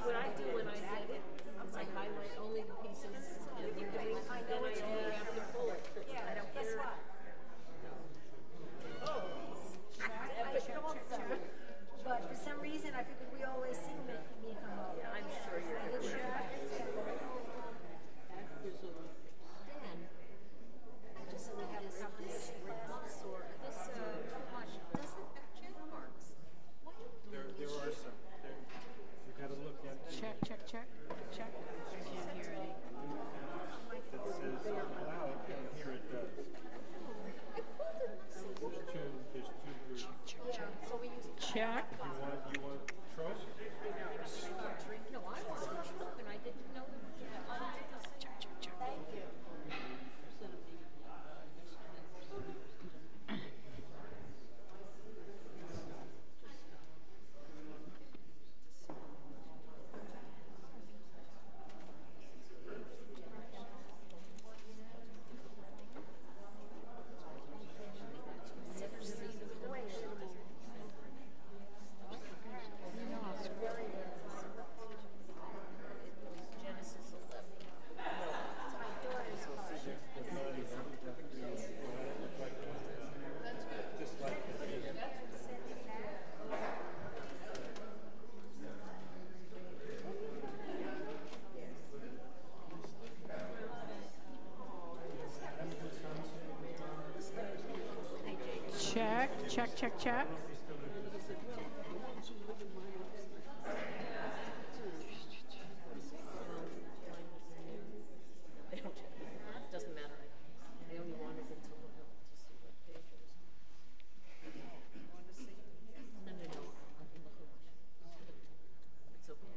what I do when I get it, I highlight only the pieces and then I only have to pull it. I don't care. But for some reason, I figured we always sing me come up. Yeah, I'm sure you're Dan, Just so we have a combination class. or this doesn't have check marks. Why There are some. You got to look at. Check. It says loud, and here it does. There's two groups. So we use Check. You want trust? No, I was and I didn't know that. thank you. Genesis 11. Just like Check. They don't. It doesn't matter. I only wanted it to look up to see what page it was. No. I can look at it. It's okay.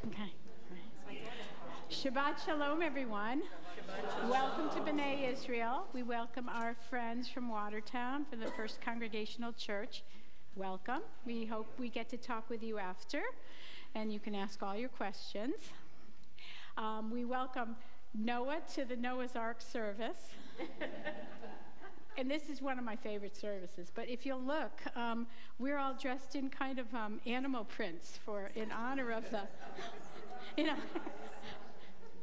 Okay. Shabbat Shalom, everyone. Welcome to B'nai Israel. We welcome our friends from Watertown from the First Congregational Church. Welcome. We hope we get to talk with you after, and you can ask all your questions. We welcome Noah to the Noah's Ark service. And this is one of my favorite services. But if you'll look, we're all dressed in kind of animal prints in honor of the,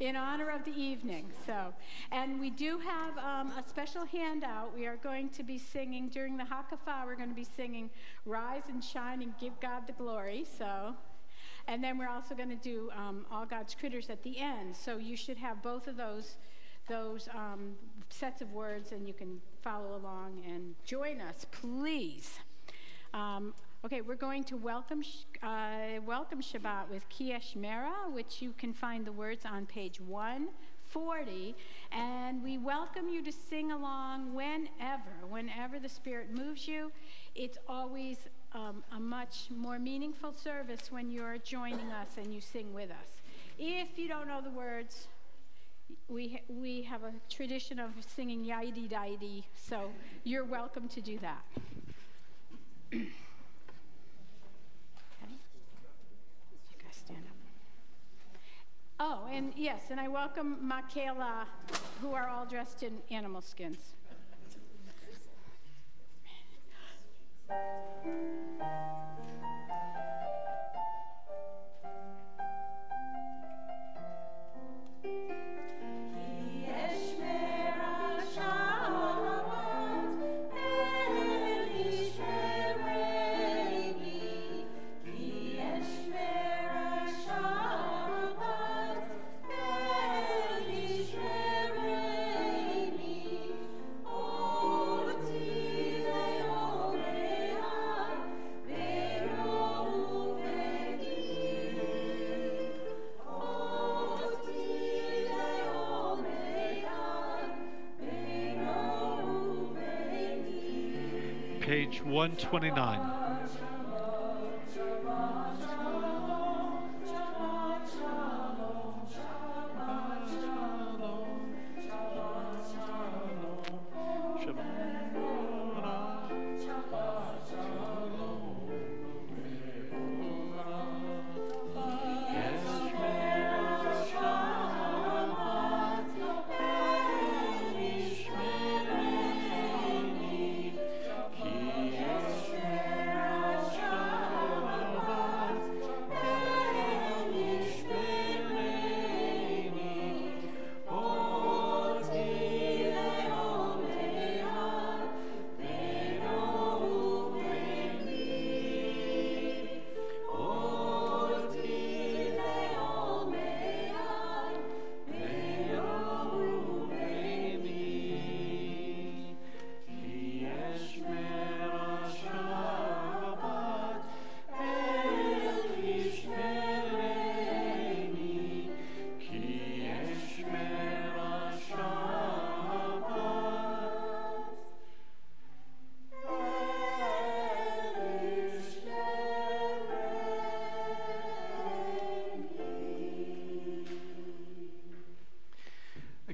in honor of the evening. So, and we do have a special handout. We are going to be singing during the Hakafah. We're going to be singing "Rise and Shine and Give God the Glory." So, and then we're also going to do "All God's Critters" at the end. So you should have both of those sets of words, and you can follow along and join us, please. Okay, we're going to welcome Shabbat with Kiesh Mera, which you can find the words on page 140. And we welcome you to sing along whenever the Spirit moves you. It's always a much more meaningful service when you're joining us and you sing with us. If you don't know the words, we have a tradition of singing Yaidi Daidi, so you're welcome to do that. Oh, and yes, and I welcome Makela, who are all dressed in animal skins. Page 129. He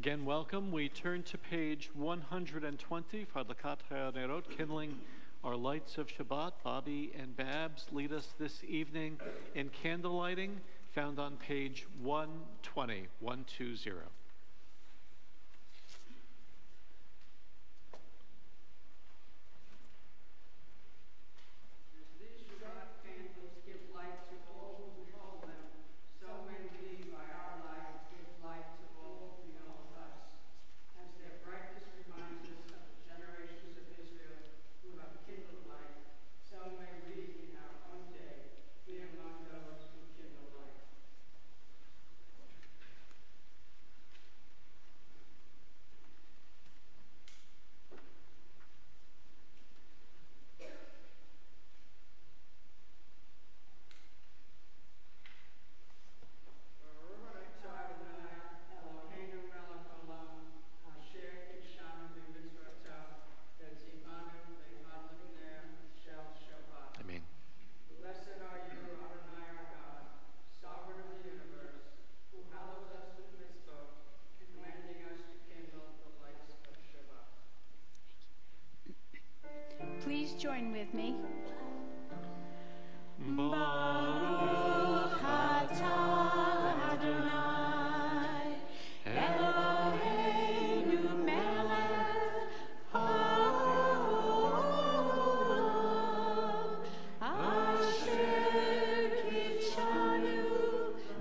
Again, welcome. We turn to page 120, Fadlakat Hayanerot, Kindling Our Lights of Shabbat. Bobby and Babs lead us this evening in candle lighting, found on page 120, 120. Please join with me. Baruch atah Adonai, Eloheinu melech haolam, asher kitshanu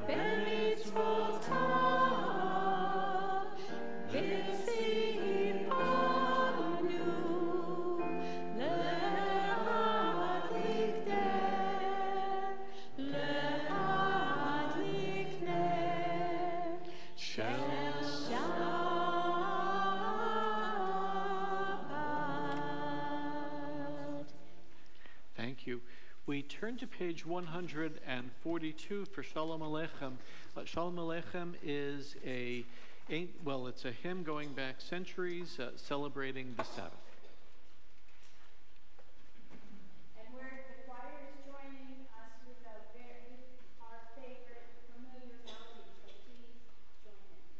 b'mitzvotav, v'tzivanu Thank you. We turn to page 142 for Shalom Aleichem. Shalom Aleichem is it's a hymn going back centuries celebrating the Sabbath. And where the choir is joining us with our favorite familiar melody, so please join in.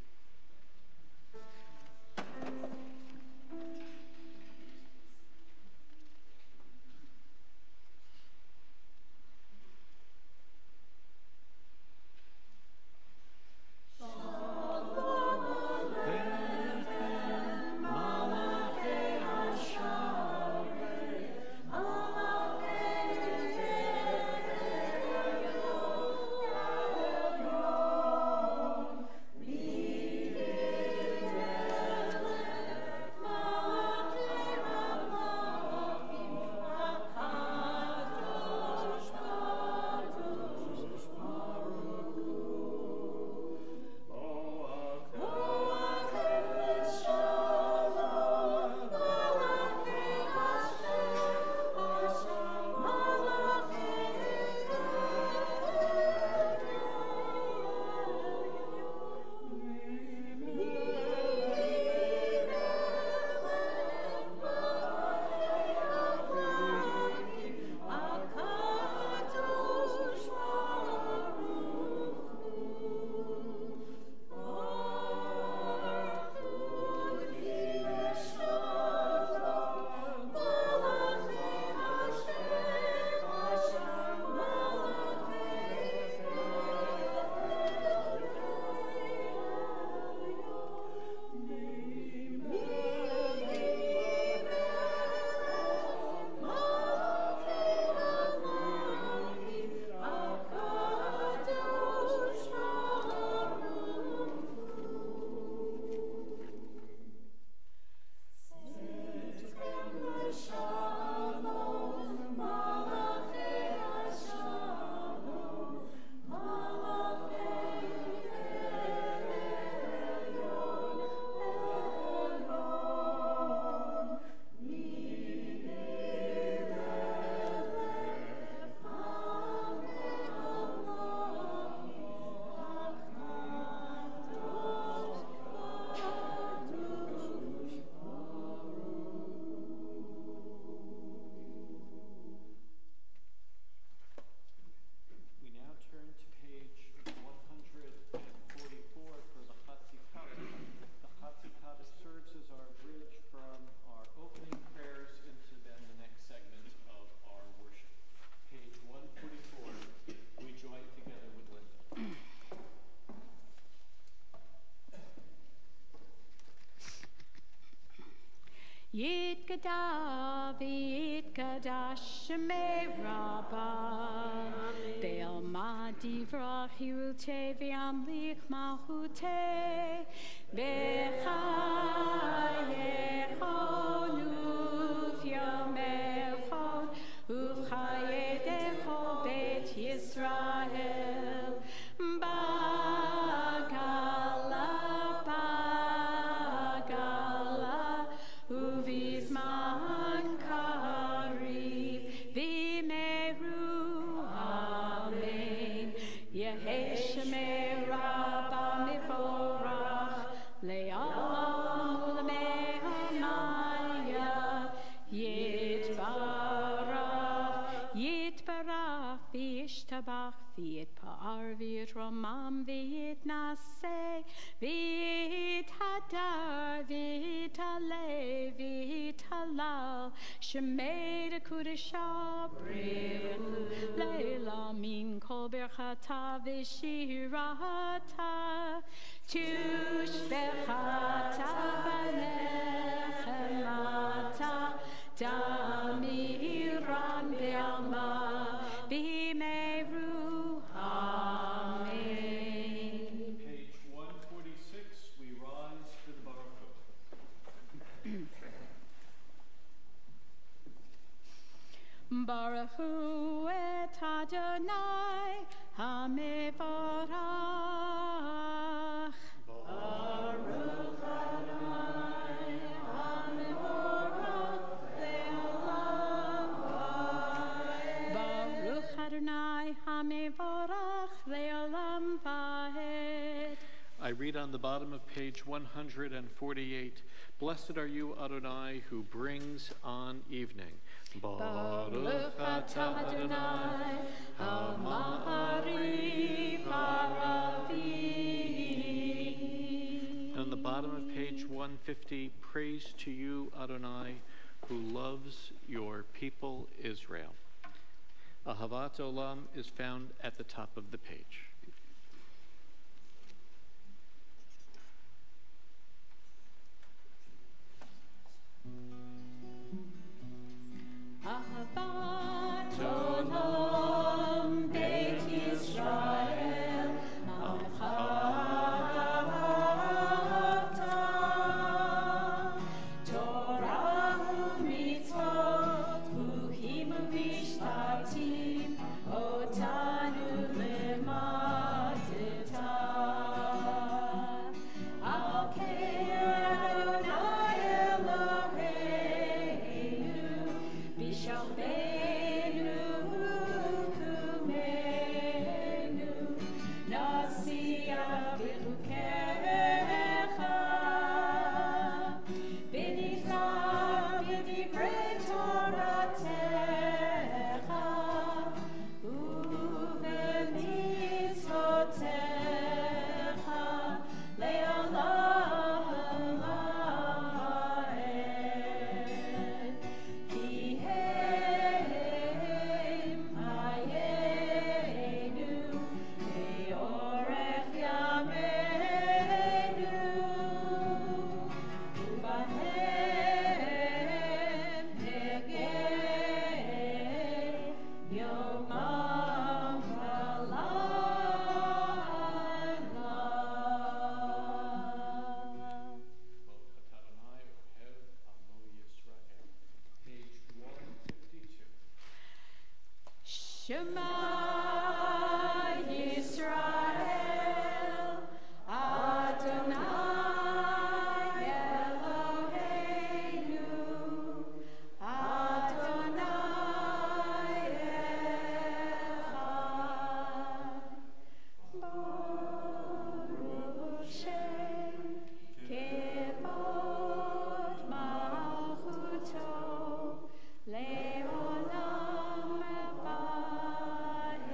Malachei ויתגדל ויתקדש שמי רבה בעלמא דברך חירותי וימליך מלכותי בחייכון וביומייכון ובחיי כל בית ישראל בגלה ובזמן קריב במהרו אמן יהי שמי רבה מבורך לעולם ולמאמיה יתברך וישתבח ויתפאר ויתרומם ויתנשא ויתהדר ויתעלה ויתהלל שמי לקודשא בריחו לעילמים כל ברכתה ושירתה תושבחתה בנחמתה דמירן בעלמא במהרו אמן. Page 146, we rise to the Baruch Hu. Baruch Hu et Adonai HaMevorach. Baruch Adonai HaMevorach le'olam va'ed. Baruch Adonai HaMevorach le'olam va'ed. I read on the bottom of page 148, Blessed are you, Adonai, who brings on evening. Baruch atah Adonai HaMa'ariv HaRavim. And on the bottom of page 150, Praise to you, Adonai, who loves your people Israel. Ahavat Olam is found at the top of the page. Ahavat Olam Beit Yisrael Ahavta Torah u'mitzvot Uhim u'mishpatim Otanu lemadeta Al Ke'er Adonai Eloheinu Bishalvenu u'kumenu Nasiya b'chukecha B'nizar b'divrei Toratecha U'b'mitzvotecha le'olam va'ed Ki hem hayenu ve'orech yameinu u'bahem negeh yomam v'layla. Page 152. Shema Yisrael Adonai Eloheinu Adonai Echad Baruch Shem Kevod Malchuto Le'olam va'ed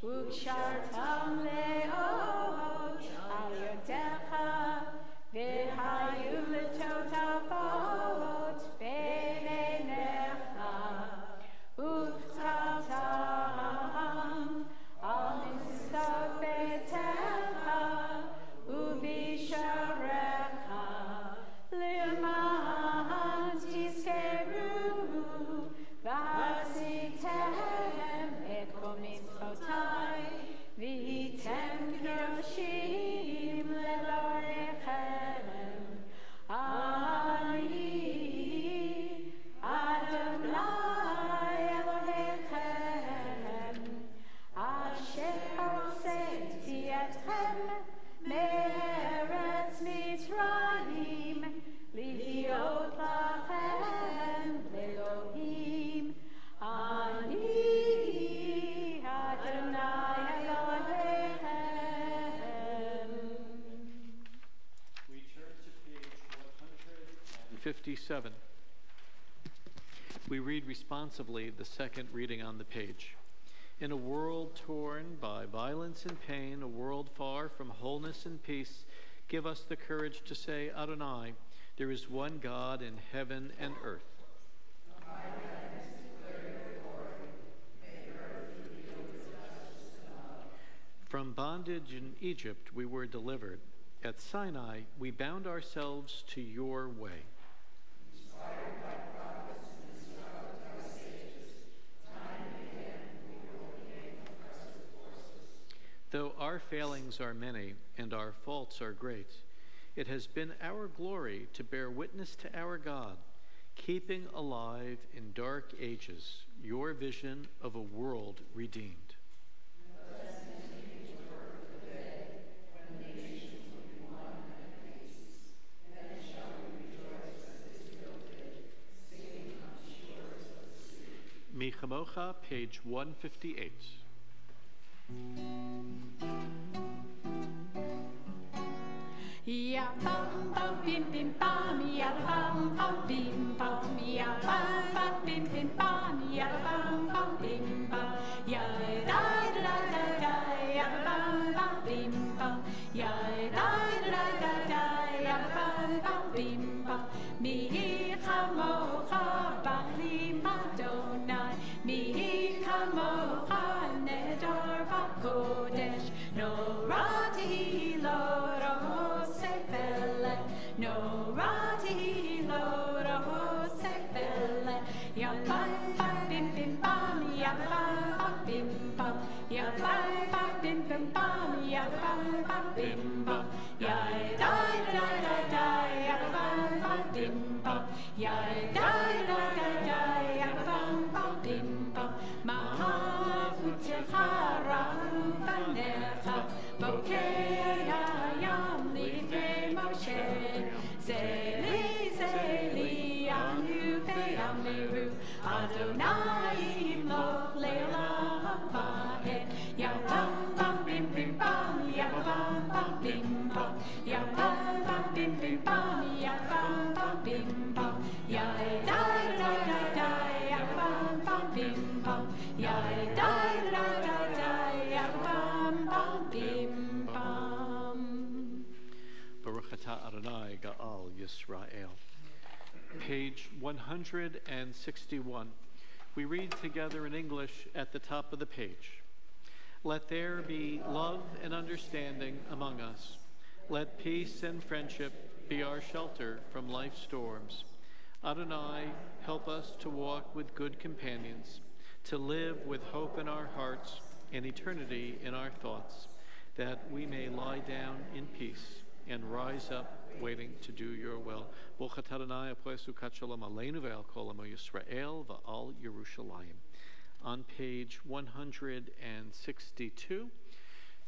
וקשרתם לאות על ידיך, והיו לטוטפות בין עיניך, וכתבתם על מזוזות ביתך ובשעריך, למען תזכרו ועשיתם את כל מצוותיי, והייתם קדושים לאלוהיכם. אני אדוני אלוהיכם, אשר הוצאתי אתכם מארץ מצרים, להיות לכם לאלוהים. אני אדוני אלוהיכם. We turn to page 157. We read responsively the second reading on the page. In a world torn by violence and pain, a world far from wholeness and peace, give us the courage to say, Adonai, there is one God in heaven and earth. From bondage in Egypt we were delivered. At Sinai we bound ourselves to your way. Though our failings are many and our faults are great, it has been our glory to bear witness to our God, keeping alive in dark ages your vision of a world redeemed. Mi Chamocha, page 158. Ya bum bum bim bim bum, ya bum bum bim bum, ya bum bum bim bim bum, ya bum bum bim bum, ya da da da da, ya bum bum bim bum, ya da da da da, ya bum bum bim bum. Mi chamocha b'chlim Adonai, mi chamocha nedor v'kodesh, norati lo rosefele, norati lo rosefele, ya bum bum bim bim bum, ya bum bum bim bum, ya bum bum bim bim bum, ya bum bum bim bum, ya da da da da, ya bum bum bim bum, ya da da da da, ya bum bum bim bum. Mahavutecha rampanecha, bokeh hayam livnei Moshe, zeli zeli anu ve'ameru, Adonai imloch le'olam va'ed. Ya bum bum bim bim bum, ya bum bum bim bum, ya bum bum bim bim bum, ya bum bum bim bum, ya da da da da, ya bum bum bim bum, ya da da da da, ya bum bum bim bum. Baruch atah Adonai Ga'al Yisrael. Page 161. We read together in English at the top of the page. Let there be love and understanding among us. Let peace and friendship be our shelter from life's storms. Adonai, help us to walk with good companions, to live with hope in our hearts and eternity in our thoughts, that we may lie down in peace and rise up waiting to do your will. Baruch atah Adonai Apoesu kat shalom aleinu ve'al kol amo Yisrael va'al Yerushalayim. On page 162,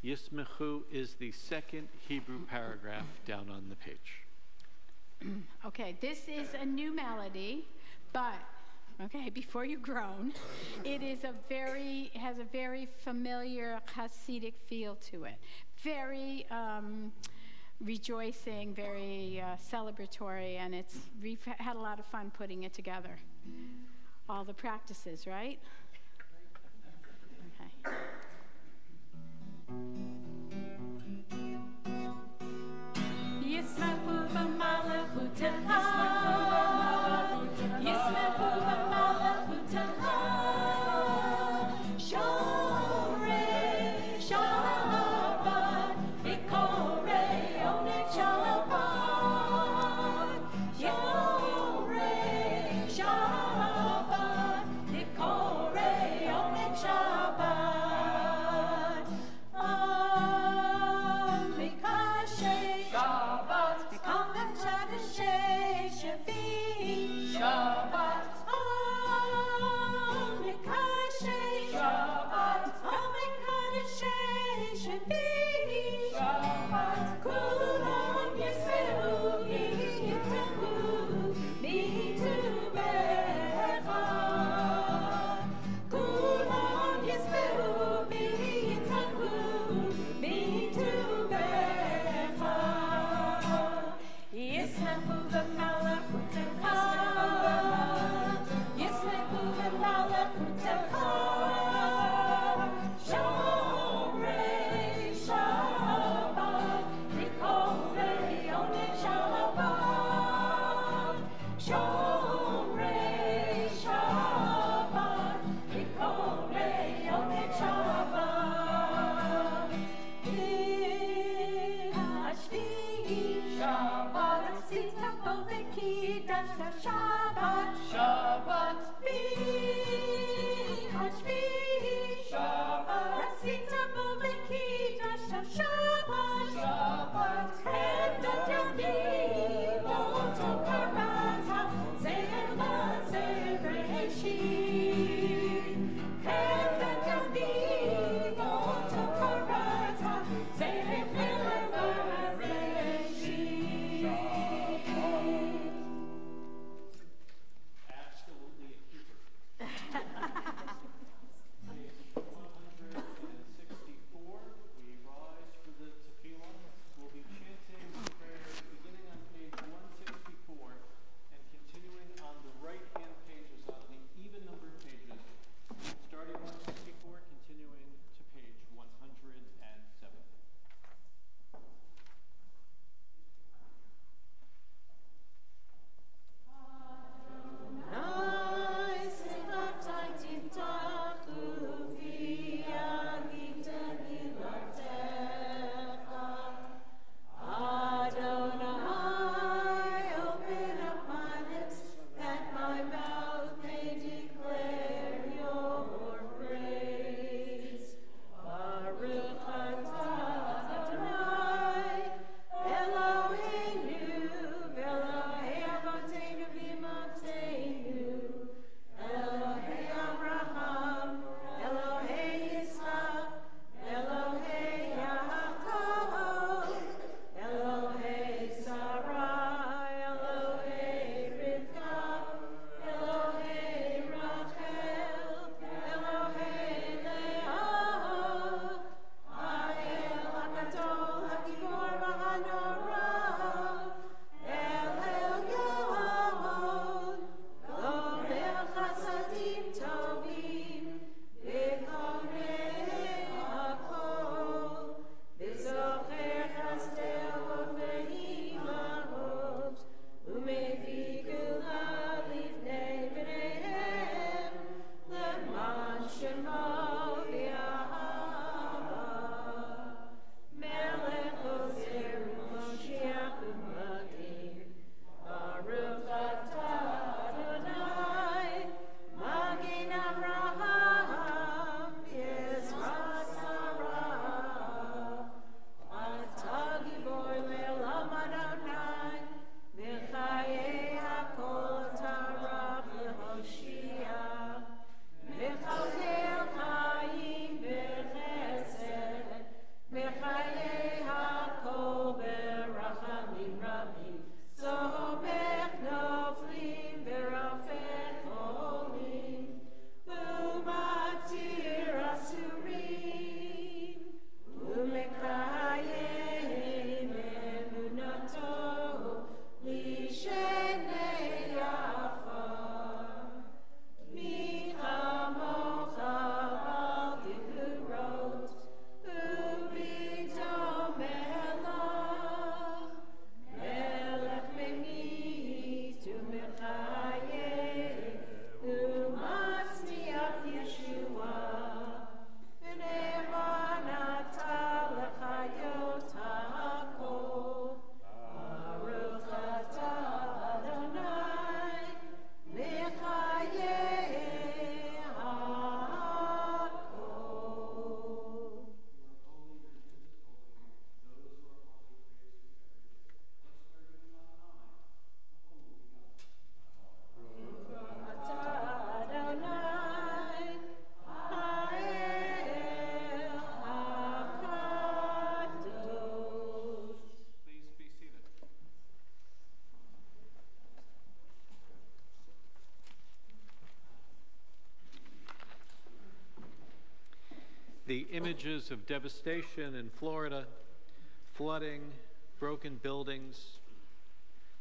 Yismechu is the second Hebrew paragraph down on the page. Okay, this is a new melody, but okay, before you groan, it is has a very familiar Hasidic feel to it. Very rejoicing, very celebratory, and we've had a lot of fun putting it together. All the practices, right? Okay. images of devastation in Florida, flooding, broken buildings,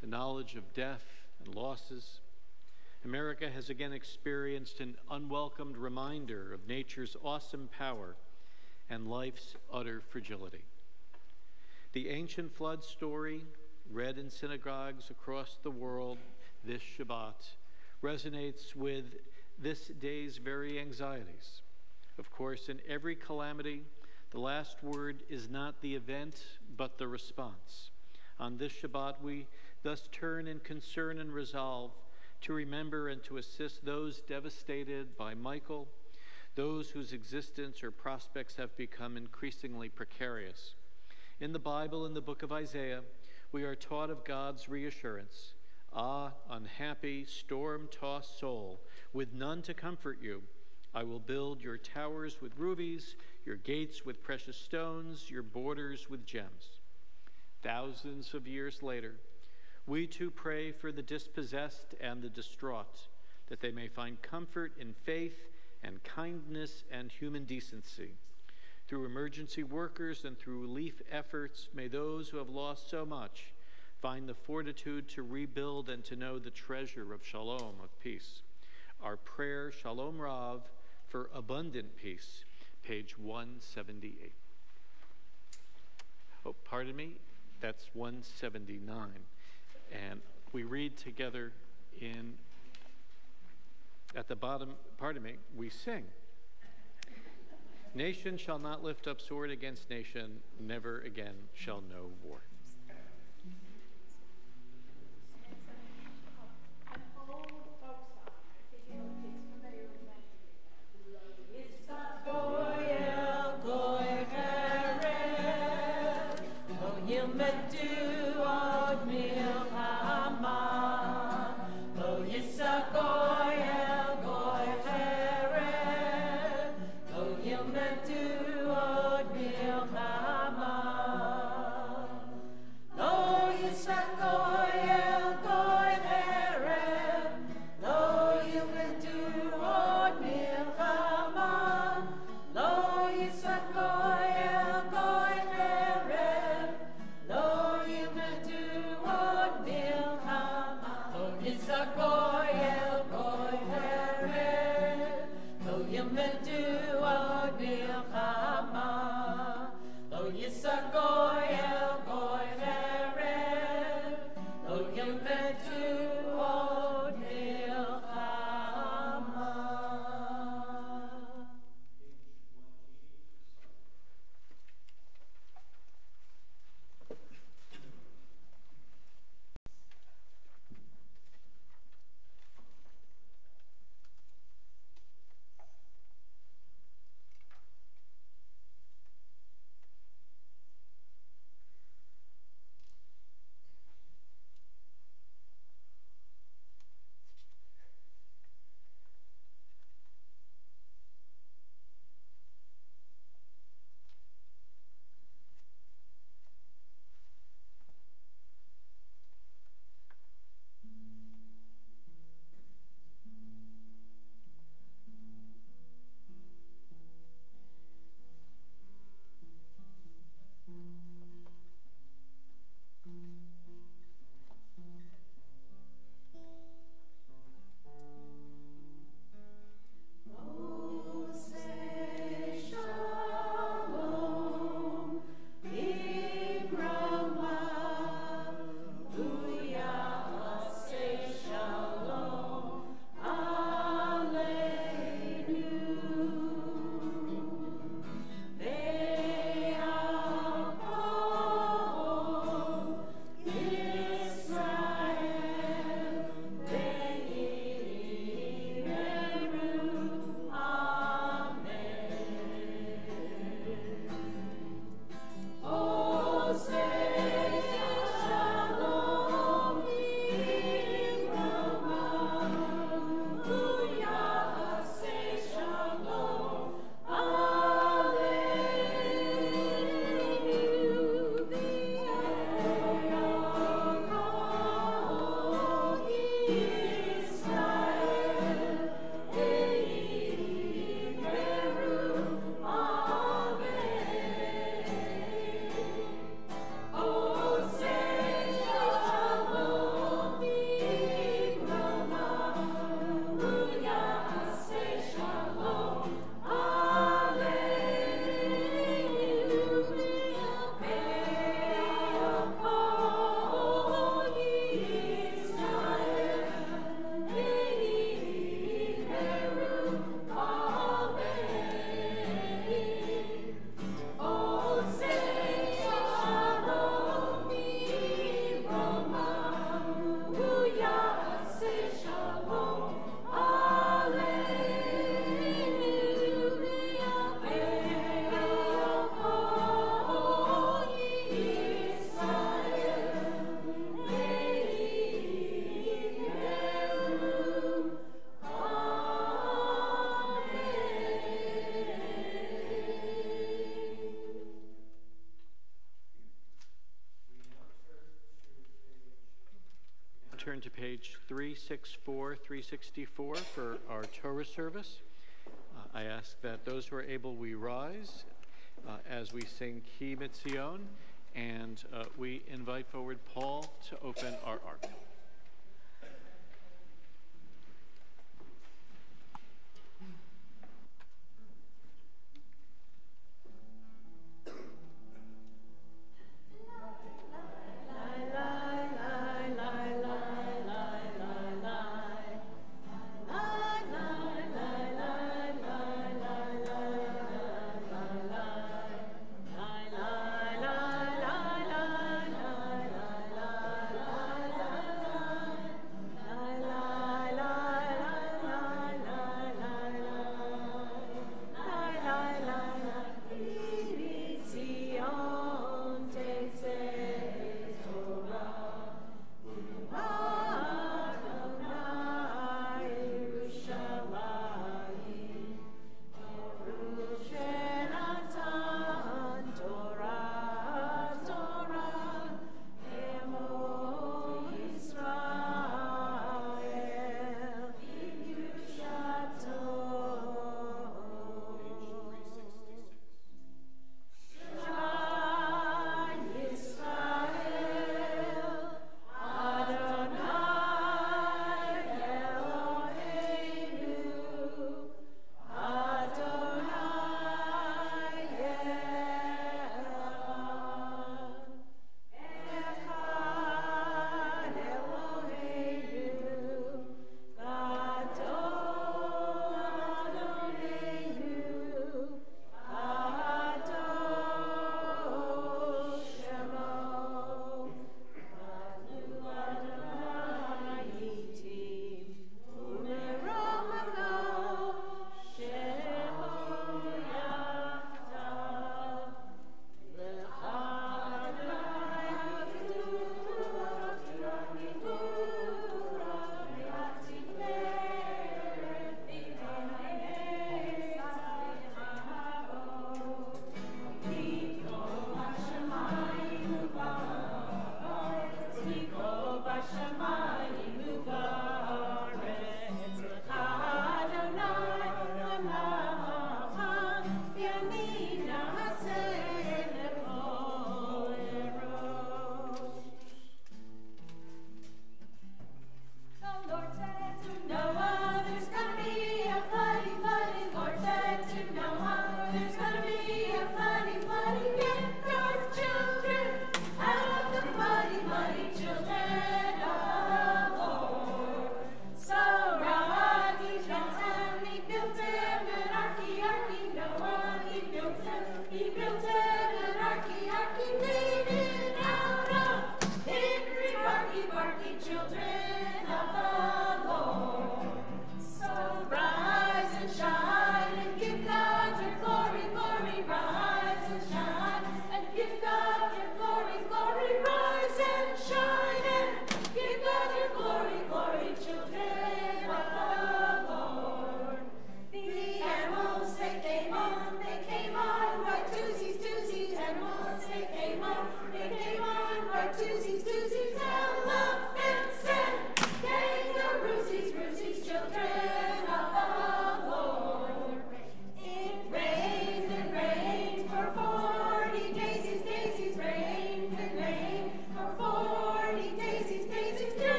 the knowledge of death and losses, America has again experienced an unwelcomed reminder of nature's awesome power and life's utter fragility. The ancient flood story, read in synagogues across the world this Shabbat, resonates with this day's very anxieties. Of course, in every calamity, the last word is not the event, but the response. On this Shabbat, we thus turn in concern and resolve to remember and to assist those devastated by Michael, those whose existence or prospects have become increasingly precarious. In the Bible, in the book of Isaiah, we are taught of God's reassurance. Ah, unhappy, storm-tossed soul, with none to comfort you, I will build your towers with rubies, your gates with precious stones, your borders with gems. Thousands of years later, we too pray for the dispossessed and the distraught, that they may find comfort in faith and kindness and human decency. Through emergency workers and through relief efforts, may those who have lost so much find the fortitude to rebuild and to know the treasure of shalom, of peace. Our prayer, Shalom Rav, for abundant peace, page 178. Oh, pardon me, that's 179. And we read together at the bottom, we sing. Nation shall not lift up sword against nation, never again shall know war. Lo turn to page 364, 364 for our Torah service. I ask that those who are able, we rise as we sing Ki Mitzion, and we invite forward Paul to open our ark.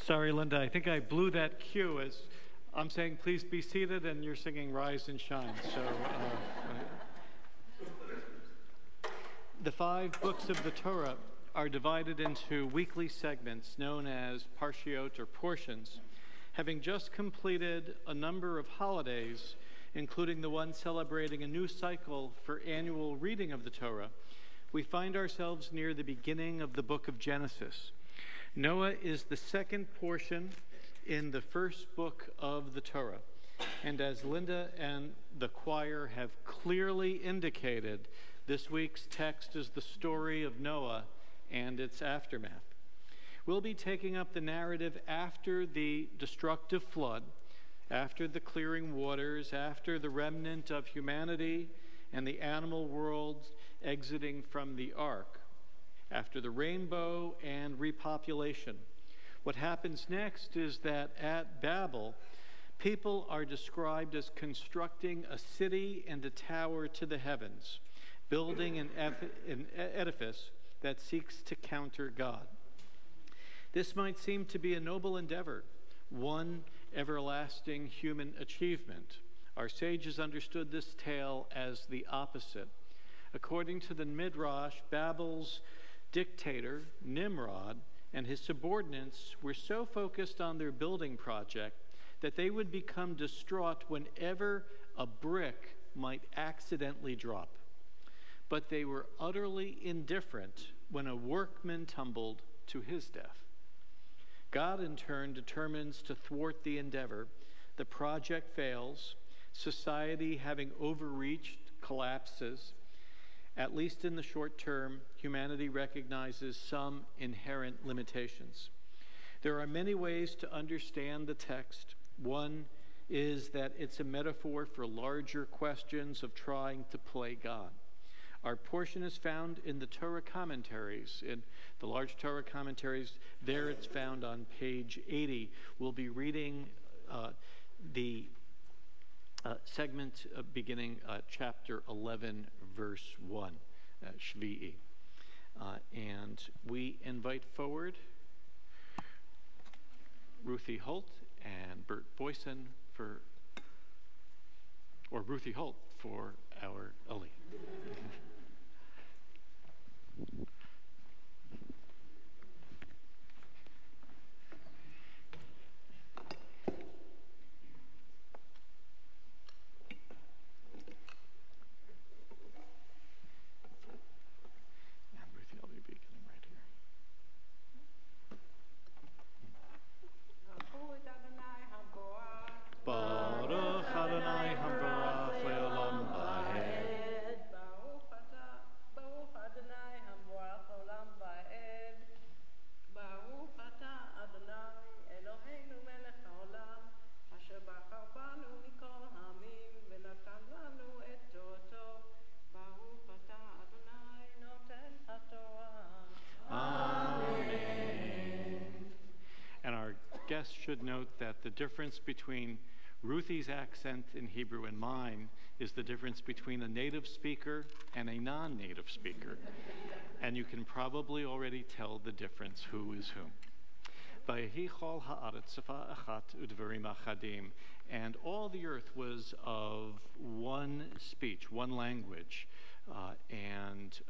Sorry, Linda, I think I blew that cue as I'm saying, please be seated, and you're singing Rise and Shine. So the 5 books of the Torah are divided into weekly segments known as parshiot or portions. Having just completed a number of holidays, including the one celebrating a new cycle for annual reading of the Torah, we find ourselves near the beginning of the book of Genesis. Noah is the second portion in the first book of the Torah. And as Linda and the choir have clearly indicated, this week's text is the story of Noah and its aftermath. We'll be taking up the narrative after the destructive flood, after the clearing waters, after the remnant of humanity and the animal world exiting from the ark, after the rainbow and repopulation. What happens next is that at Babel, people are described as constructing a city and a tower to the heavens, building an edifice that seeks to counter God. This might seem to be a noble endeavor, one everlasting human achievement. Our sages understood this tale as the opposite. According to the Midrash, Babel's dictator, Nimrod, and his subordinates were so focused on their building project that they would become distraught whenever a brick might accidentally drop. But they were utterly indifferent when a workman tumbled to his death. God, in turn, determines to thwart the endeavor. The project fails. Society, having overreached, collapses. At least in the short term, humanity recognizes some inherent limitations. There are many ways to understand the text. One is that it's a metaphor for larger questions of trying to play God. Our portion is found in the Torah commentaries, in the large Torah commentaries. There it's found on page 80. We'll be reading the segment beginning chapter 11, verse 1, Shvi'i. And we invite forward Ruthie Holt and Bert Boyson Ruthie Holt for our Ali. Guests should note that the difference between Ruthie's accent in Hebrew and mine is the difference between a native speaker and a non-native speaker. And you can probably already tell the difference who is whom. Vayehi chol haaretz safa achat udvarim achadim. And all the earth was of one speech, one language, and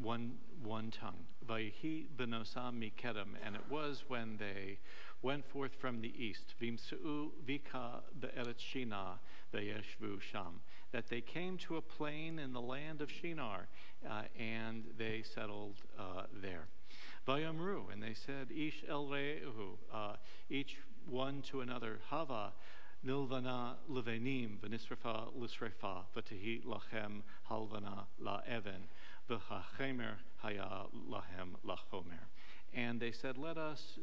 one tongue. Vayehi benosam mikedem, and it was when they went forth from the east, vimseu vika be'eretz Shinar vayeshvu sham, that they came to a plain in the land of Shinar, and they settled there. Vayamru, and they said, ish el re'ehu, each one to another, hava nilvana levenim v'nisrefa lisrefa v'tehi lachem halvana la'even v'hachemer haya lahem lachomer. And they said, let us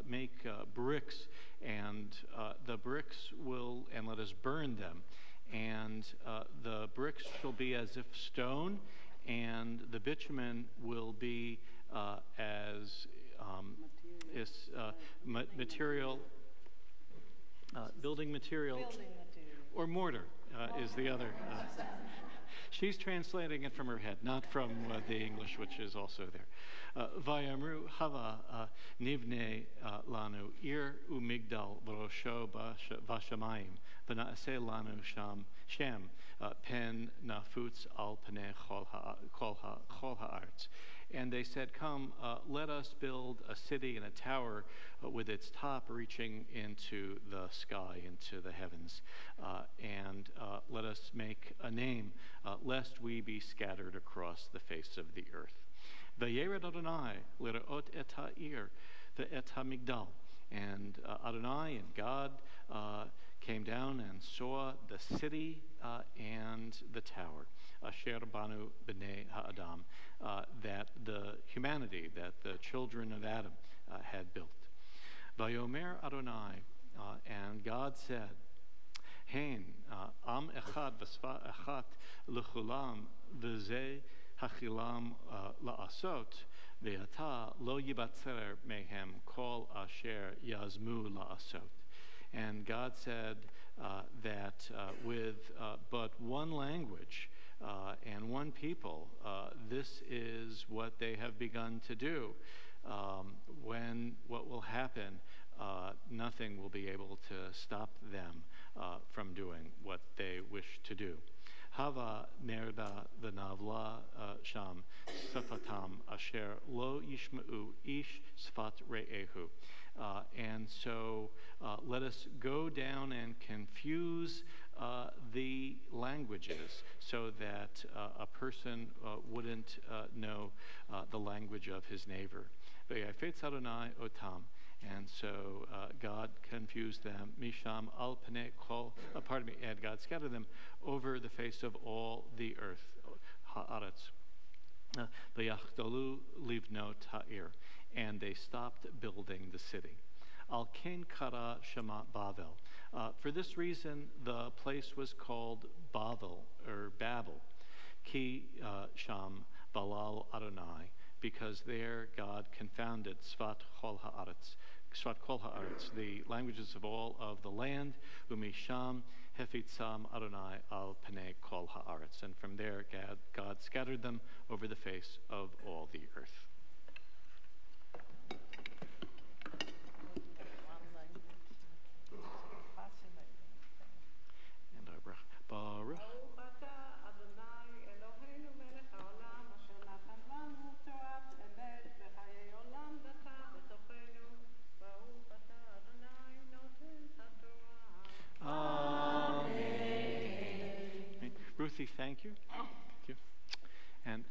make bricks, and the bricks and let us burn them. And the bricks shall be as if stone, and the bitumen will be as material, building material, or mortar is the other. She's translating it from her head, not from the English, which is also there. Vayamru hava nivne lanu ir umigdal v'rosho v'shamayim v'na'aseh lanu shem pen nafutz al panei kol ha'arts. And they said, come, let us build a city and a tower with its top reaching into the sky, into the heavens. And let us make a name, lest we be scattered across the face of the earth. Vayered Adonai l'ra'ot et ha'ir ve'et ha'migdal. And Adonai and God came down and saw the city and the tower. Asher banu b'nei ha'adam, that the humanity, that the children of Adam had built. Vayomer Adonai, and God said, Hein, am echad v'sfa echat l'chulam v'zeh hachilam la'asot, ve'ata lo yibatzer mehem kol asher yazmu la'asot. And God said that with but one language and one people, this is what they have begun to do. When what will happen, nothing will be able to stop them from doing what they wish to do. Hava merda v'navla sham safatam asher lo yishma'u ish sfat re'ehu. And so let us go down and confuse the languages so that a person wouldn't know the language of his neighbor. V'yafetz Adonai otam. And so God confused them. Misham al panei kol, and God scattered them over the face of all the earth. Ha'aretz. V'yachdalu livnot ha'ir. And they stopped building the city. Al ken kara shema Bavel. For this reason, the place was called Bavel, or Babel. Ki sham balal Adonai, because there God confounded Svat kol ha'aretz, the languages of all of the land. Umisham hefitzam Adonai al panei kol ha'aretz. And from there, God scattered them over the face of all the earth. Baruch. Amen. Ruthie, thank you. Thank you. And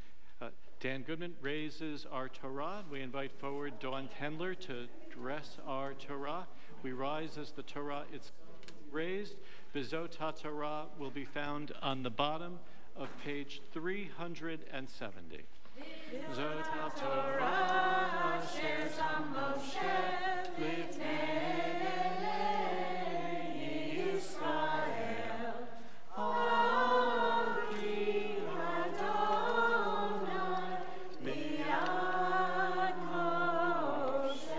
Dan Goodman raises our Torah. We invite forward Dawn Tendler to dress our Torah. We rise as the Torah is raised. Bezot HaTorah will be found on the bottom of page 370. Bezot HaTorah asher sam Moshe lifnei Yisrael al pi Adonai b'yad Moshe.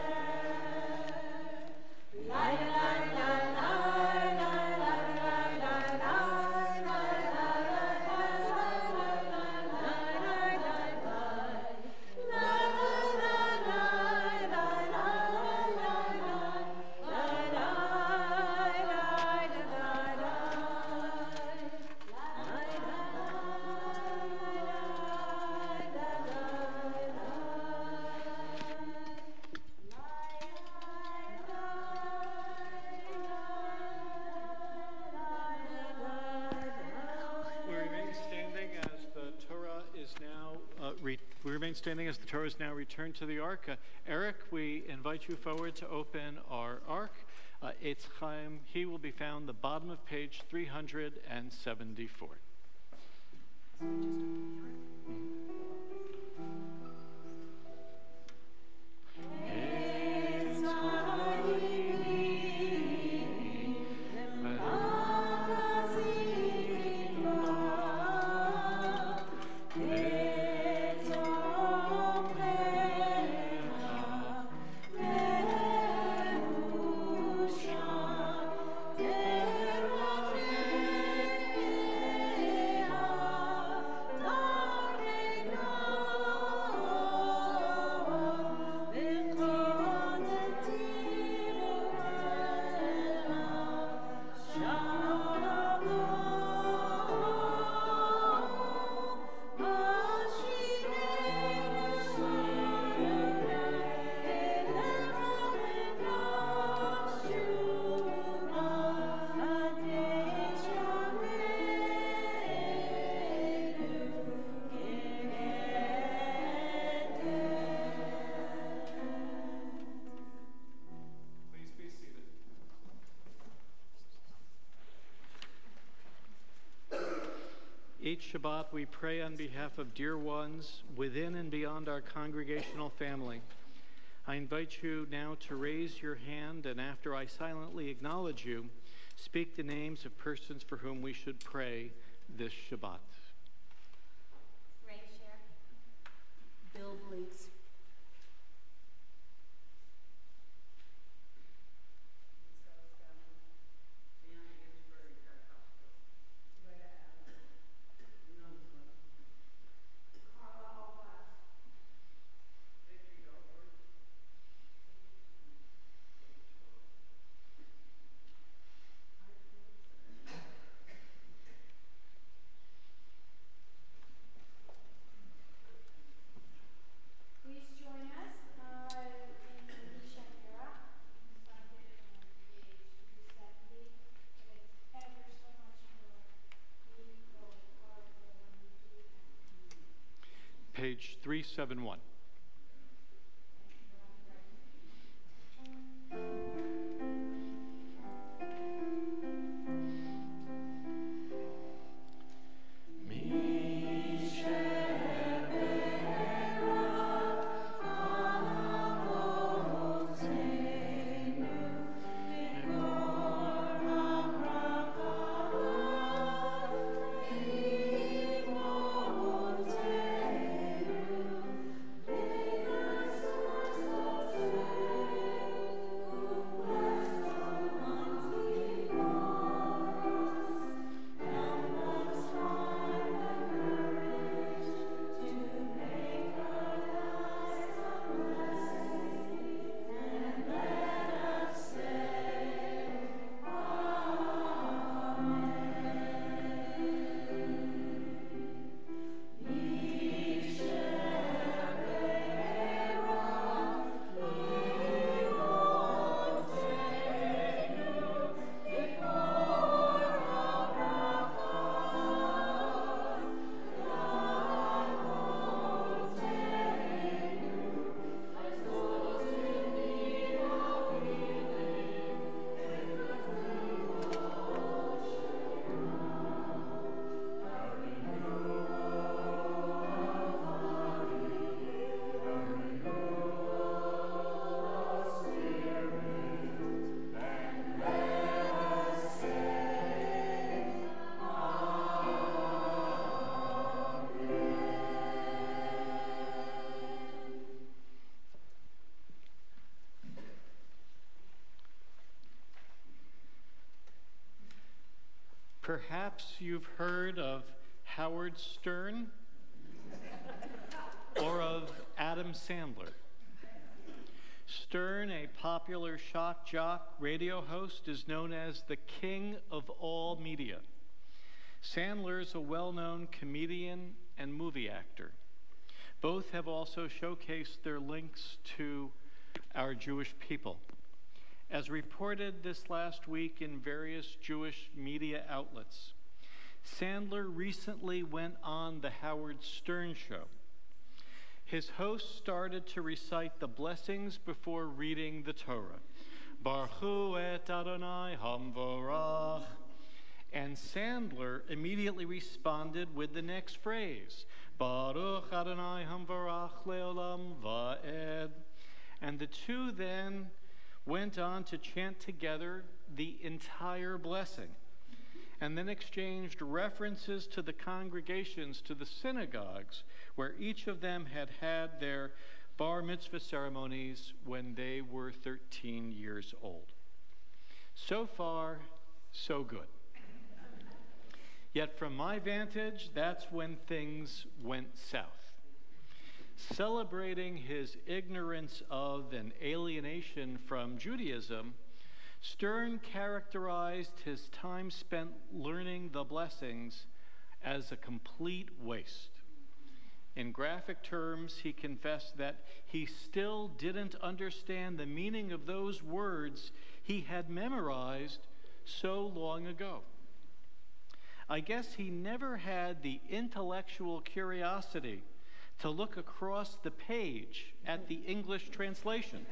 We remain standing as the Torah is now returned to the ark. Eric, we invite you forward to open our ark. It's Chaim. He will be found the bottom of page 374. Each Shabbat we pray on behalf of dear ones within and beyond our congregational family. I invite you now to raise your hand, and after I silently acknowledge you, speak the names of persons for whom we should pray this Shabbat. Ray Sher. Bill Bleaks. Please join us in Misha Mira. You can find it on page 370. And it's ever so much more meaningful article when you do that. Page 371. Perhaps you've heard of Howard Stern or of Adam Sandler. Stern, a popular shock jock radio host, is known as the king of all media. Sandler is a well-known comedian and movie actor. Both have also showcased their links to our Jewish people. As reported this last week in various Jewish media outlets, Sandler recently went on the Howard Stern Show. His host started to recite the blessings before reading the Torah. Baruch hu et Adonai hamvorach. And Sandler immediately responded with the next phrase, Baruch Adonai hamvorach leolam va'ed. And the two then went on to chant together the entire blessing, and then exchanged references to the congregations, to the synagogues, where each of them had had their bar mitzvah ceremonies when they were 13 years old. So far, so good. Yet from my vantage, that's when things went south. Celebrating his ignorance of and alienation from Judaism, Stern characterized his time spent learning the blessings as a complete waste. In graphic terms, he confessed that he still didn't understand the meaning of those words he had memorized so long ago. I guess he never had the intellectual curiosity to look across the page at the English translation,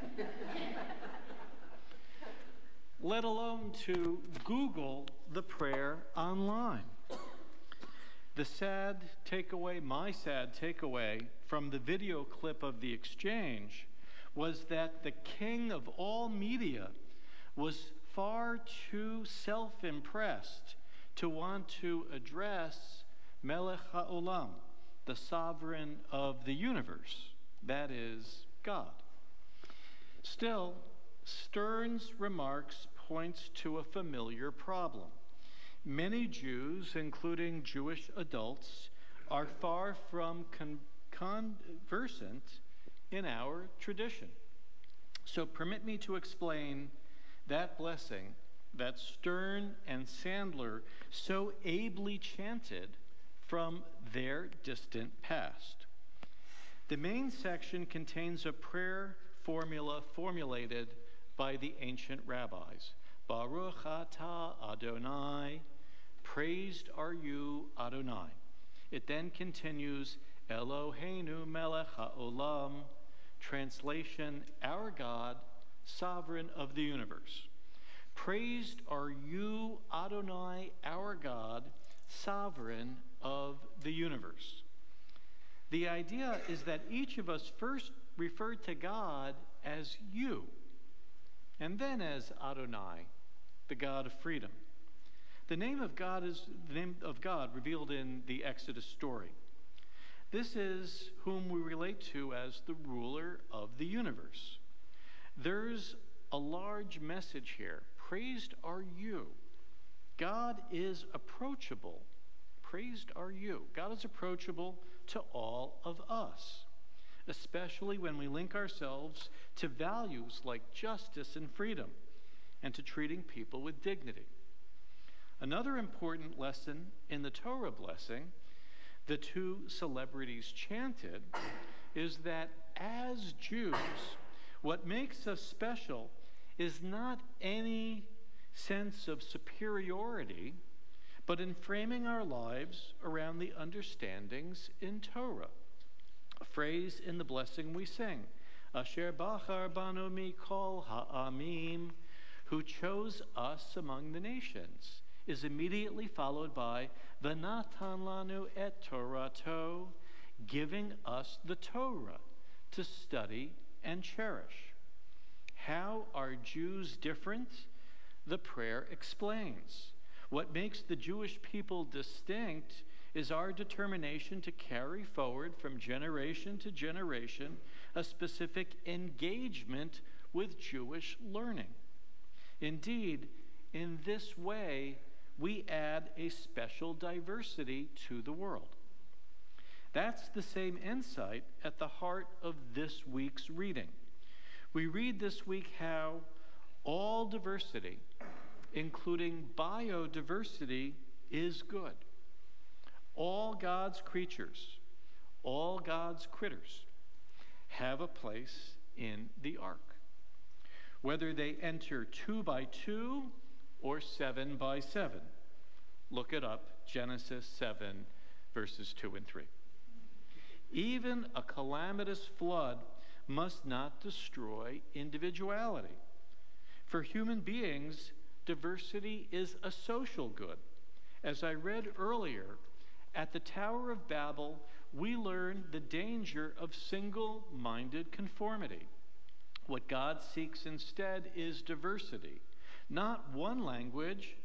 let alone to Google the prayer online. The sad takeaway, my sad takeaway from the video clip of the exchange was that the king of all media was far too self-impressed to want to address Melech HaOlam, the sovereign of the universe, that is, God. Still, Stern's remarks points to a familiar problem. Many Jews, including Jewish adults, are far from conversant in our tradition. So permit me to explain that blessing that Stern and Sandler so ably chanted from their distant past. The main section contains a prayer formula formulated by the ancient rabbis. Baruch atah Adonai, praised are you, Adonai. It then continues, Eloheinu melech haolam, translation, our God, sovereign of the universe. Praised are you, Adonai, our God, sovereign of the universe. The idea is that each of us first referred to God as you, and then as Adonai, the God of freedom. The name of God is the name of God revealed in the Exodus story. This is whom we relate to as the ruler of the universe. There's a large message here. Praised are you. God is approachable. Praised are you. God is approachable to all of us, especially when we link ourselves to values like justice and freedom, and to treating people with dignity. Another important lesson in the Torah blessing the two celebrities chanted is that as Jews, what makes us special is not any sense of superiority, but in framing our lives around the understandings in Torah. A phrase in the blessing we sing, Asher bachar banu mikol ha'amim, who chose us among the nations, is immediately followed by V'natan lanu et Torato, giving us the Torah to study and cherish. How are Jews different? The prayer explains. What makes the Jewish people distinct is our determination to carry forward from generation to generation a specific engagement with Jewish learning. Indeed, in this way, we add a special diversity to the world. That's the same insight at the heart of this week's reading. We read this week how all diversity, including biodiversity, is good. All God's creatures, all God's critters, have a place in the ark. Whether they enter 2 by 2 or 7 by 7. Look it up, Genesis 7, verses 2 and 3. Even a calamitous flood must not destroy individuality. For human beings, diversity is a social good. As I read earlier, at the Tower of Babel, we learned the danger of single-minded conformity. What God seeks instead is diversity, not one language,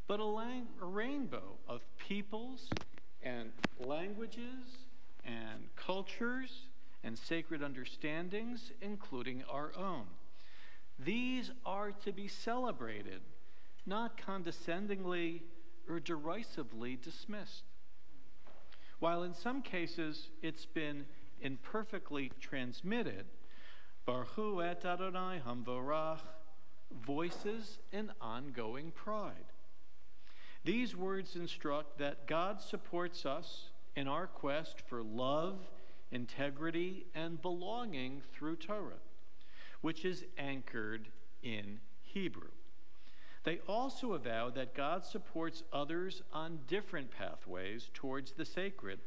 but a rainbow of peoples and languages and cultures and sacred understandings, including our own. These are to be celebrated, not condescendingly or derisively dismissed. While in some cases it's been imperfectly transmitted, Baruch et Adonai Hamvorach voices an ongoing pride. These words instruct that God supports us in our quest for love, integrity, and belonging through Torah, which is anchored in Hebrew. They also avow that God supports others on different pathways towards the sacred,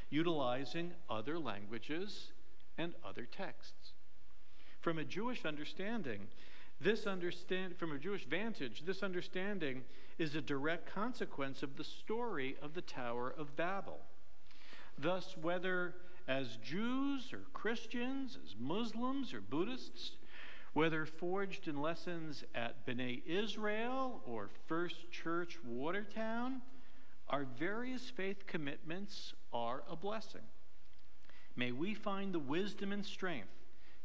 utilizing other languages and other texts. From a Jewish understanding, From a Jewish vantage, this understanding is a direct consequence of the story of the Tower of Babel. Thus, whether as Jews or Christians, as Muslims or Buddhists, whether forged in lessons at B'nai Israel or First Church Watertown, our various faith commitments are a blessing. May we find the wisdom and strength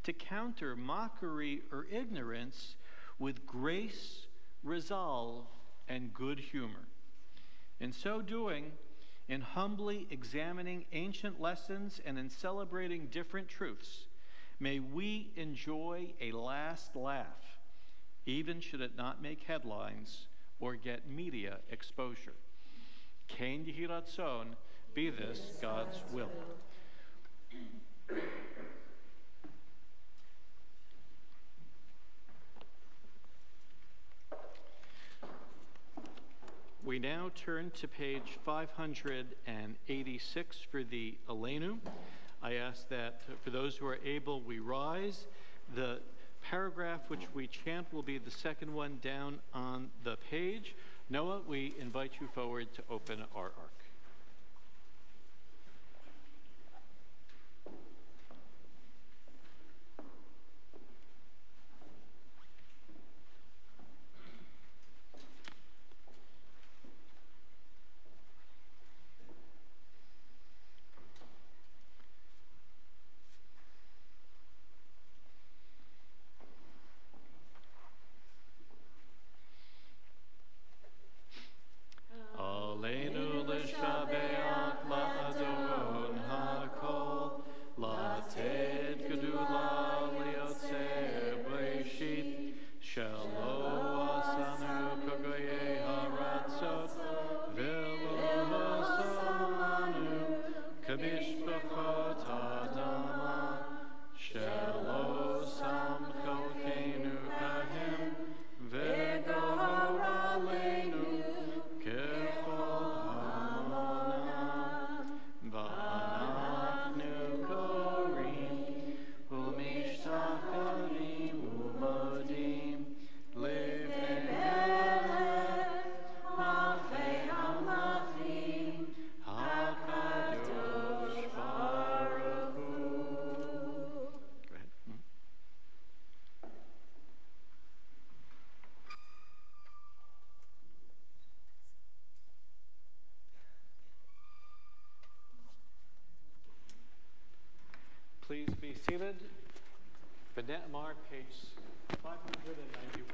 to counter mockery or ignorance with grace, resolve, and good humor. In so doing, in humbly examining ancient lessons and in celebrating different truths, may we enjoy a last laugh, even should it not make headlines or get media exposure. Ken Yehi Ratzon, be this God's will. We now turn to page 586 for the Aleinu. I ask that for those who are able, we rise. The paragraph which we chant will be the second one down on the page. Noah, we invite you forward to open our ark. Please be seated. B'nai Mar, page 591.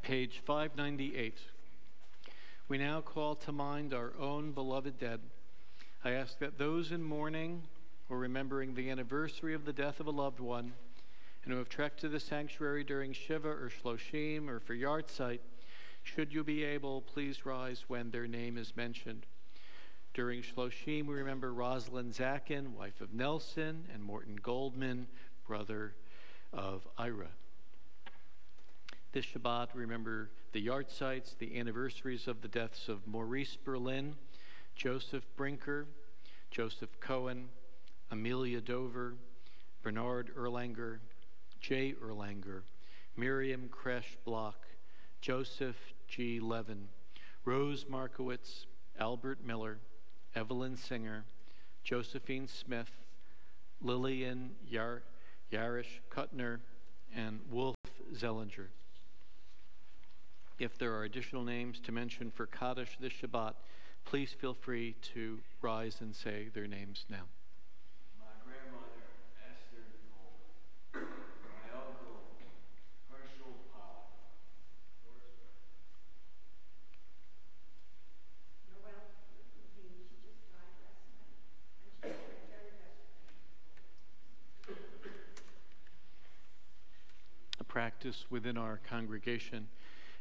Page 598. We now call to mind our own beloved dead. I ask that those in mourning or remembering the anniversary of the death of a loved one and who have trekked to the sanctuary during Shiva or Shloshim or for Yartzeit, should you be able, please rise when their name is mentioned. During Shloshim, we remember Rosalind Zakin, wife of Nelson, and Morton Goldman, brother of Ira. This Shabbat, remember the Yartzeits, the anniversaries of the deaths of Maurice Berlin, Joseph Brinker, Joseph Cohen, Amelia Dover, Bernard Erlanger, Jay Erlanger, Miriam Kresh Block, Joseph G. Levin, Rose Markowitz, Albert Miller, Evelyn Singer, Josephine Smith, Lillian Yarish Kuttner, and Wolf Zellinger. If there are additional names to mention for Kaddish this Shabbat, please feel free to rise and say their names now. My grandmother, Esther Nicole. My uncle, Herschel Powell. practice within our congregation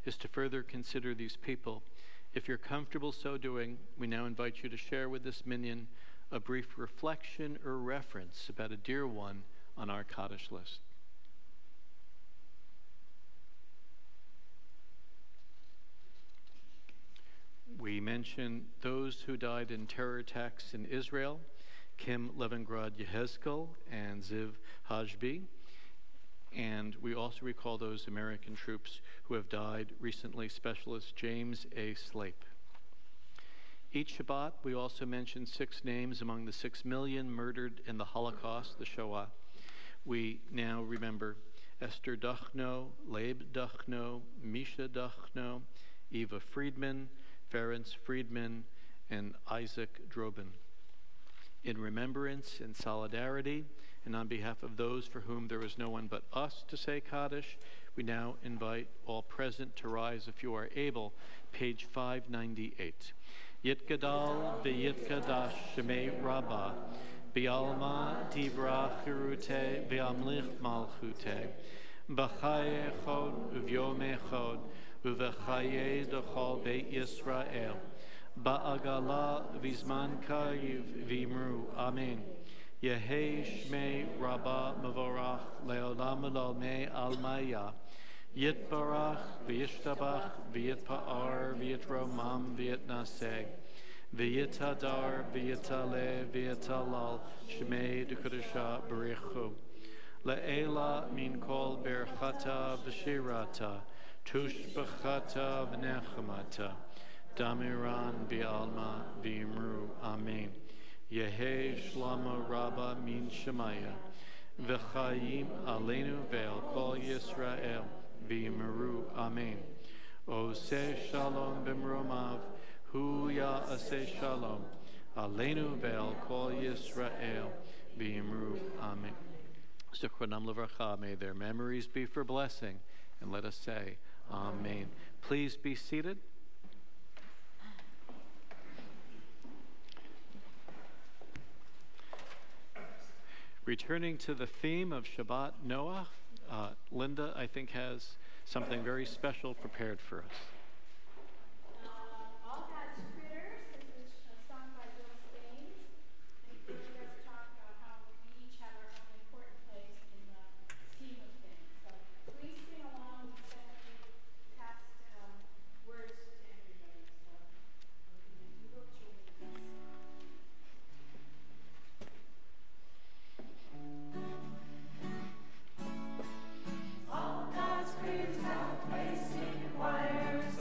is to further consider these people. If you're comfortable so doing, we now invite you to share with this minyan a brief reflection or reference about a dear one on our Kaddish list. We mention those who died in terror attacks in Israel, Kim Levingrad Yehezkel and Ziv Hajbi. And we also recall those American troops who have died recently, Specialist James A. Slape. Each Shabbat, we also mention 6 names among the 6 million murdered in the Holocaust, the Shoah. We now remember Esther Duchno, Leib Duchno, Misha Duchno, Eva Friedman, Ferenc Friedman, and Isaac Drobin. In remembrance and solidarity, and on behalf of those for whom there is no one but us to say Kaddish, we now invite all present to rise if you are able. Page 598. Yitgadal v'yitkadash shemei Rabbah, bi'alma divra chirute v'amlich malchute, b'chaye echod uvyom echod, u'v'chaye d'chol beit Yisrael, ba'agala v'zman kayiv v'imru. Amen. Yehei shmei Rabbah mevorach le'olam l'olmei almaya, yitbarach v'yishtabach v'yitpa'ar v'yitromam v'yitnaseh, v'yitadar v'yitaleh v'yitalal shmei d'kudusha b'richu. Le'ela min kol berchata v'shirata, tush b'chata v'nechamata, damiran v'alma v'imru. Amen. Yehei shlama Rabbah min shemaya, v'chayim aleinu ve'al kol Yisrael v'yimeru. Amen. Oseh shalom b'mromav, hu ya'aseh shalom, aleinu ve'al kol Yisrael v'yimeru. Amen. Zichronam levracha, may their memories be for blessing, and let us say, Amen. Please be seated. Returning to the theme of Shabbat Noah, Linda, I think, has something very special prepared for us. All God's critters, this is a song by Bill Staines. And it does talk about how we each have our own important place in the scheme of things. So please sing along with some of the past words to everybody. So you will join us. All God's creatures are placed in choirs.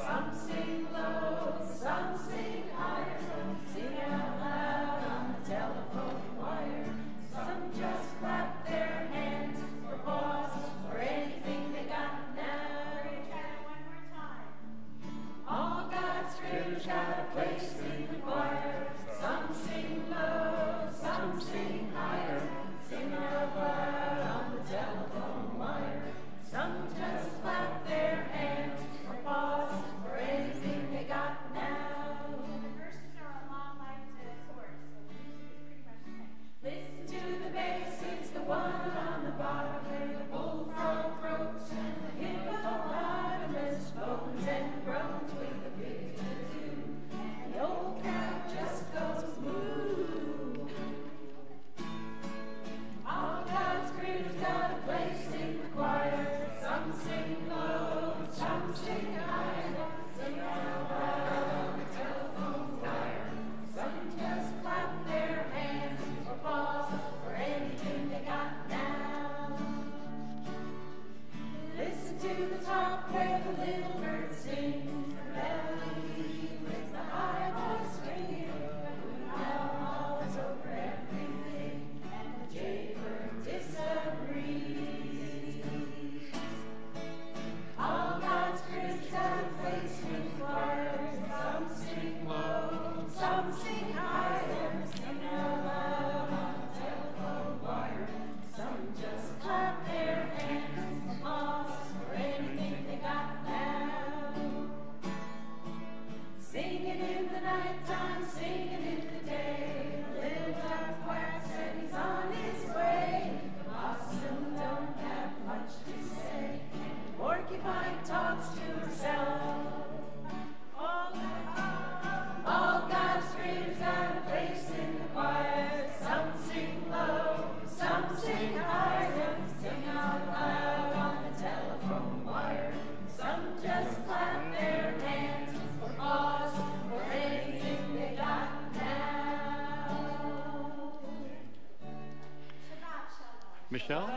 Michelle?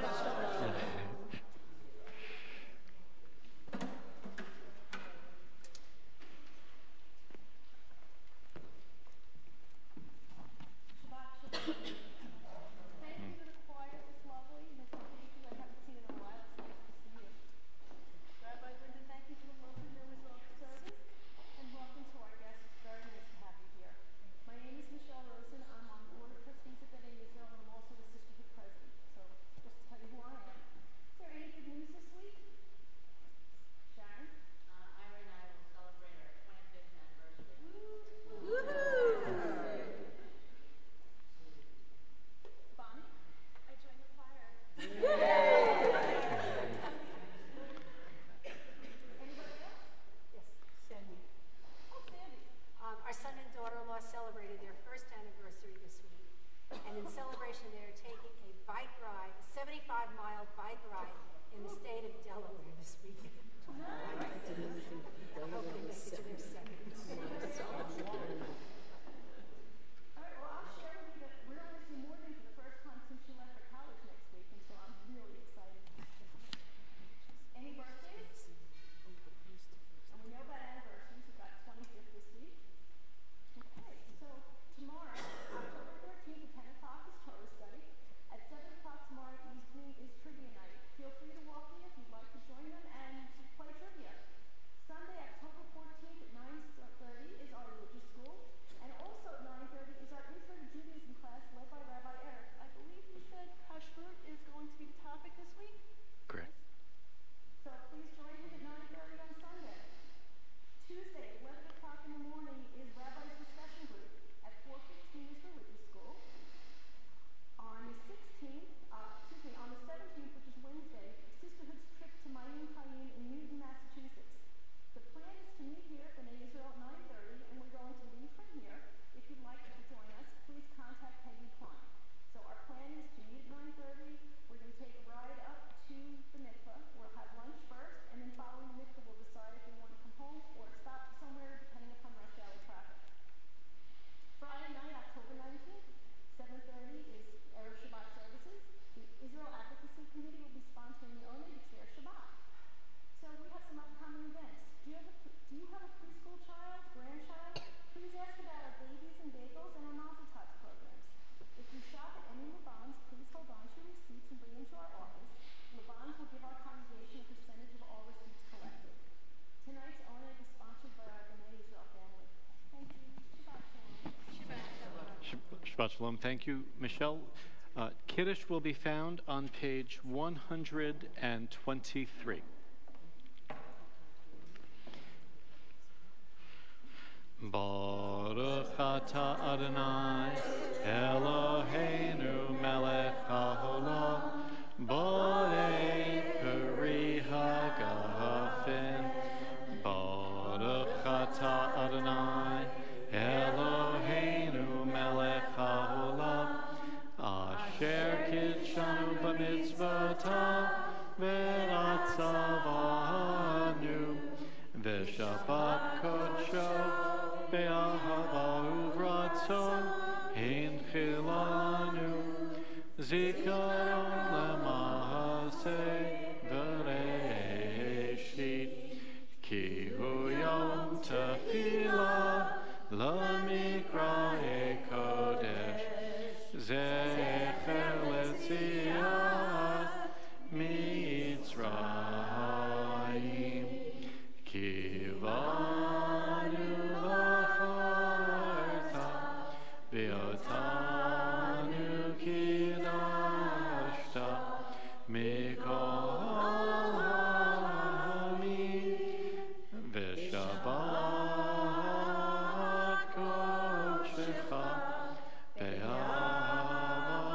Our son and daughter-in-law celebrated their first anniversary this week, and in celebration they are taking a bike ride, a 75-mile bike ride in the state of Delaware this weekend. I hope they make it to their second. All right, well, I'll share with you that we're going to see Morgan for the first time since she left for college next week, and so I'm really excited. Any birthdays? And we know about anniversaries. We've got 25th this week. Okay, so tomorrow, October 13th at 10 o'clock is Torah study. At 7 o'clock tomorrow evening is trivia night. Feel free to walk in if you'd like to join them and play trivia. Sunday, October 14th at 9:30 is our religious school. And also at 9:30 is our Intro to Judaism class led by Rabbi Eric. I believe you said Kashrut is going to be the topic this week? Correct. So please join him at 9:30 on Sunday. Tuesday, 11 o'clock in the morning is Rabbi's discussion group. At 4:15 is religious school. On the 17th, which is Wednesday, Sisterhood's trip to Mayim Chaim in Newton, Massachusetts. The plan is to meet here at B'nai Israel at 9:30, and we're going to leave from here. If you'd like to join us, please contact Peggy Klein. So our plan is to meet at 9:30. We're going to take a ride up to the mikveh. We'll have lunch first, and then following the mikveh, we'll decide if we want to come home or stop somewhere, depending upon rush hour traffic. Friday night, October 19th, 7:30 is Erev Shabbat services. The Israel Advocacy Committee will be sponsoring the Oneg. It's their Shabbat. So we have some upcoming events. Do you have a preschool child, grandchild? Please ask about our babies and bagels and our Mazel Tots programs. If you shop at any Laban's, please hold on to your receipts and bring them to our office. Laban's will give our congregation a percentage of all receipts collected. Tonight's Oneg is sponsored by our B'nai Israel family. Thank you. Shabbat shalom. Shabbat Shalom. Thank you, Michelle. Kiddush will be found on page 123. Baruch atah Adonai Eloheinu melech haolam borei peri hagafen. Baruch atah Adonai Eloheinu melech haolam asher kitshanu b'mitzvotav v'ratzavanu v'shabbat kodsho be'ahava uvratzon hinchilanu zikaron lema'aseh v'reishit ki hu yom tefillah l'mikra'e kodesh zecher letziat mitzrayim kivanu v'charta v'otanu kidashta mikol ha'amim v'shabbat kodshecha be'ahava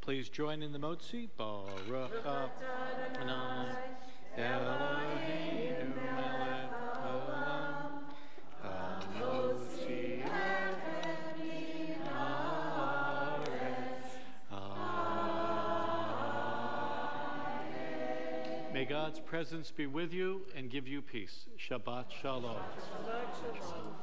Please join in the Motzi. Baruch Adonai Eloheinu melech haolam hamotzi lechem min haaretz. Amen. May God's presence be with you and give you peace. Shabbat shalom. Shabbat shalom.